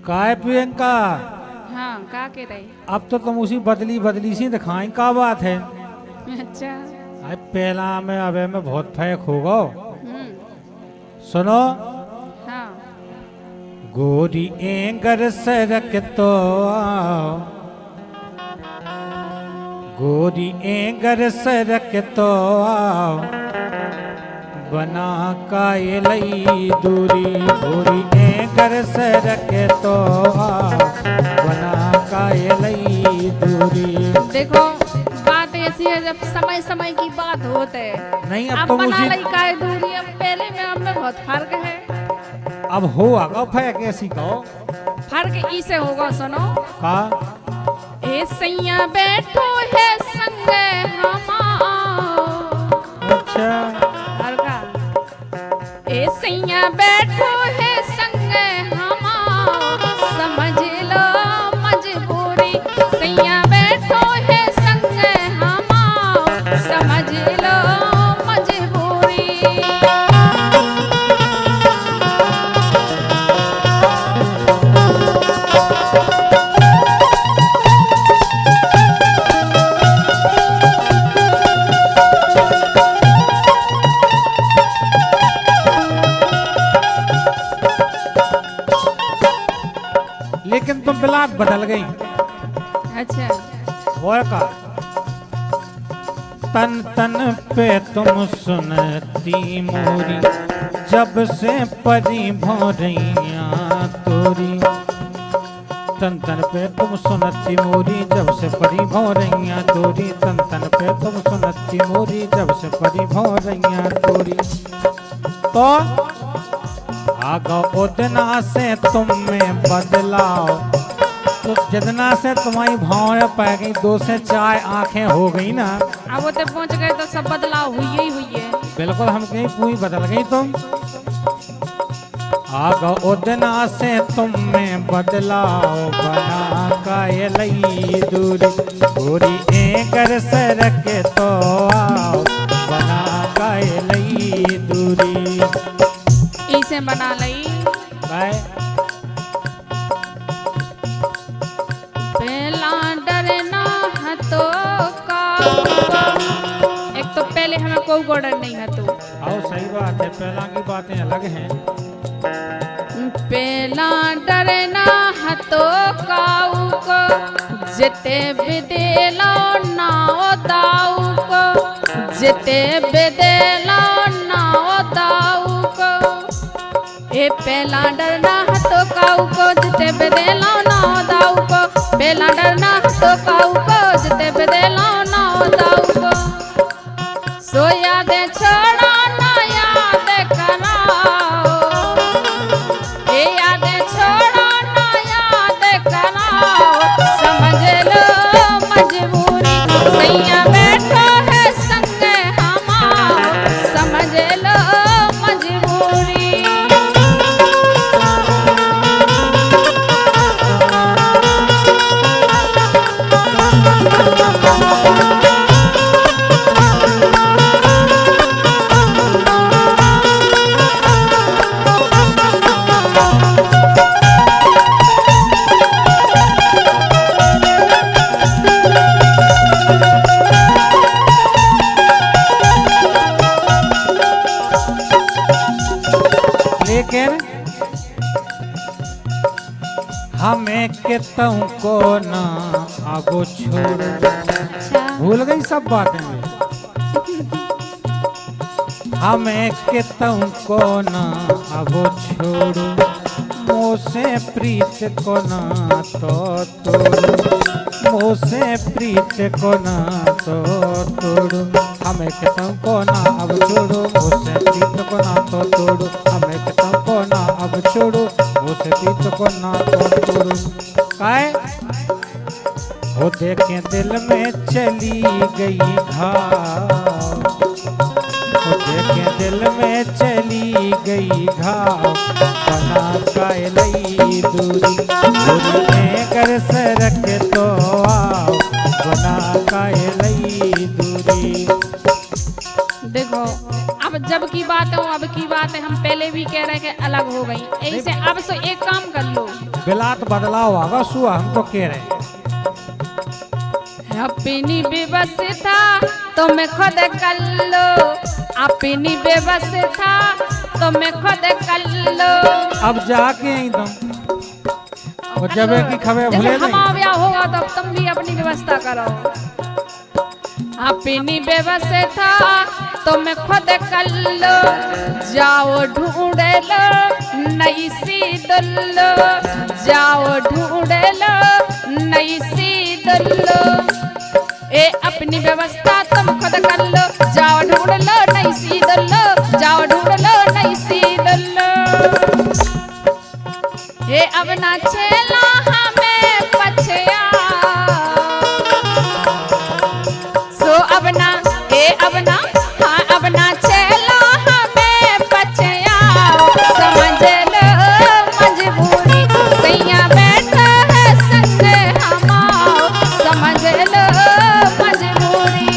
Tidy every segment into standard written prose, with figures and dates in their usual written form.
काय प्रियंका, हाँ का कह रही। अब तो तुम उसी बदली बदली सी दिखाई, का बात है? अच्छा। अरे पहला में अबे में बहुत फर्क होगा। हम्म। सुनो। हाँ। गोरी एंगर सरक तो आओ, गोरी एंगर सरक तो आओ, बना काये लई दूरी। गोरी एंगर सरक तो आओ, बना काये लई दूरी। देखो बात ऐसी है, जब समय समय की बात होते है। नहीं अब तो बना उसी लाई का दूरी, अब पहले में अब में बहुत फर्क है। अब हो आगा फर्क कैसी कहो? फर्क इसे होगा, सुनो। का ए सैया बैठो है संग हमार। अच्छा। और का ए सैया बैठो है संग हमार, समझ लो मजबूरी। सैया बैठो है संग हमार, समझ लो मजबूरी। लेकिन तुम बिलाट बदल गई। अच्छा। और का तन तन पे तुम सुनती मोरी, जब से परी भौरैया तोरी। तन तन पे तुम सुनती मोरी, जब से परी भौरैया तोरी। तन तन पे तुम सुनती मोरी, जब से परी भौरैया तोरी। तो आगा उतना से तुम में बदलाव, तो जितना से तुम्हारी भाव पै गई, 2 से 4 आंखें हो गई ना। अब वो तक पहुंच गए तो सब बदलाव हुई ही हुई है। बिल्कुल हम कहीं पूरी बदल गई तुम। आगा उतना से तुम में बदलाव, बना काये लई दूरी। गोरी एंगर सरक तो आओ, बना काये लई दूरी। इसे बना लई। बाय। पहला डरना है तो का, एक तो पहले हमें कोई को डर नहीं है तो। आओ सही बात है, पहला की बातें अलग हैं। पहला डरना है तो काऊ को, जिते बिदेलो नाओ दाऊ को। जिते बिदेलो नाओ दाऊ को। ए पहला डरना है तो काऊ को, जिते बिदेलो नाओ दाऊ को। पहला डरना है तो काऊ को, जिते बिदेलो नाओ दाऊ को। सो यादें छोड़ा ना याद कराओ, ये यादें छोड़ा ना याद कराओ। समझ लो मजबूरी, सैया बैठो है संग हमार। समझ लो मजबूरी। लेकिन हमें के तुमको ना आगो छोड़ो। भूल गई सब बातें में। हमें के तुमको ना आगो छोड़ो, मोसे प्रीत को ना तो तोड़ो। मोसे प्रीत को ना तो तोड़ो। हमें के तुमको ना अब छोड़ो, मोसे प्रीत को ना तो तोड़ो। हमें के तुमको ना अब छोड़ो, मोसे प्रीत को ना तो तोड़ो। काय हो देखे दिल में चली गई घाव, हो देखे दिल में चली गई घाव। बना काये लई दूरी। दूरी एंगर सरक तो आओ, बना काये लई दूरी। देखो अब जब की बात है, अब की बात है, हम पहले भी कह रहे हैं कि अलग हो गई। ऐसे अब तो एक काम कर लो, बिलात बदलाव आगा सुआ हम तो कह रहे अपनी व्यवस्था तुम खुद कर लो, अपनी व्यवस्था तुम खुद कर लो। अब जाके एकदम और जब की खबरें भूले जैसे हमारा ब्याह होगा तब तुम भी अपनी व्यवस्था करो। अपनी व्यवस्था तुम खुद कर लो, जाओ ढूंढ लो नई सी दुल्लो, जाओ ढूंढ लो नई सी दुल्लो। ए अपनी व्यवस्था तुम खुद कर लो, जाओ ढूंढ लो नई सी दुल्लो, जाओ ढूंढ लो नई सी दुल्लो। ए अब ना चला हमें पछया, सो अब ना हाँ अब ना चला हमें पछया। समझ लो मजबूरी सैया बैठा है संग हमाओ, समझ लो मजबूरी।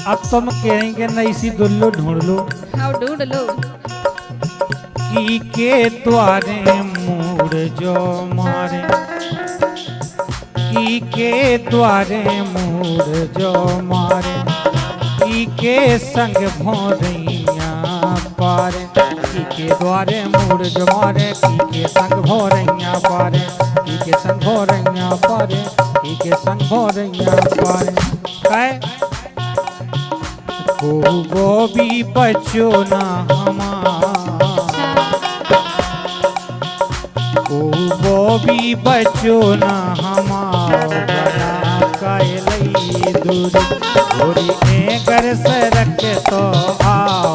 अब तुम कहेंगे नई सी दुल्लो ढूंढ लो, हाँ ढूंढ लो। की के द्वारे मूड जो मारे, की के द्वारे मूड जो मारे, की के संग भोरैया पारे, की के द्वारे मूड जो मारे, की के संग भोरैया पारे, की के संग भोरैया पारे, की के संग भोरैया पारे। कहे को भी बचो ना हमारा, को भी बचो ना हमारा, बना काए लई दूरी, दूरी एकर से रख तो आओ,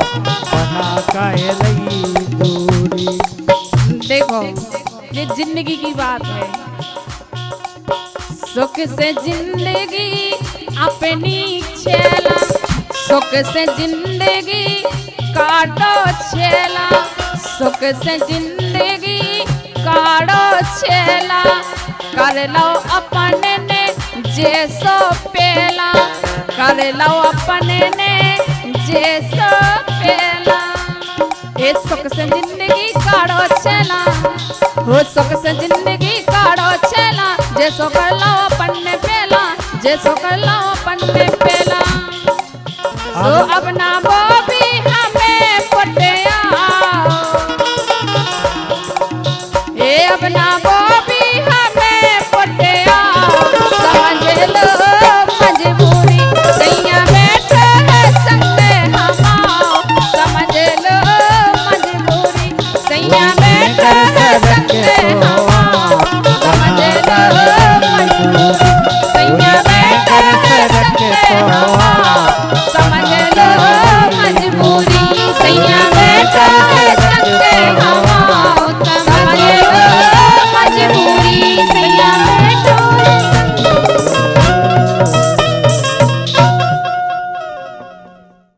बना काए लई दूरी। देखो ये जिंदगी की बात है, सुख से जिंदगी अपनी छेला, सुख से जिंदगी काटो छेला, सुख से जिंदगी काटो छेला। कर लो अपने ने जैसो पेला, कर लो अपने ने जैसो पेला। ए सुख से जिंदगी काटो छेला, वो सुख से जिंदगी काटो छेला, जैसो कर लो अपने पेला, जैसो कर लो अपने पेला। सो अब ना वो भी हमें पटिया, ए अब ना वो भी हमें पटिया। समझ लो मजबूरी सैया बैठा है संग हमाओ, समझ लो मजबूरी सैया बैठा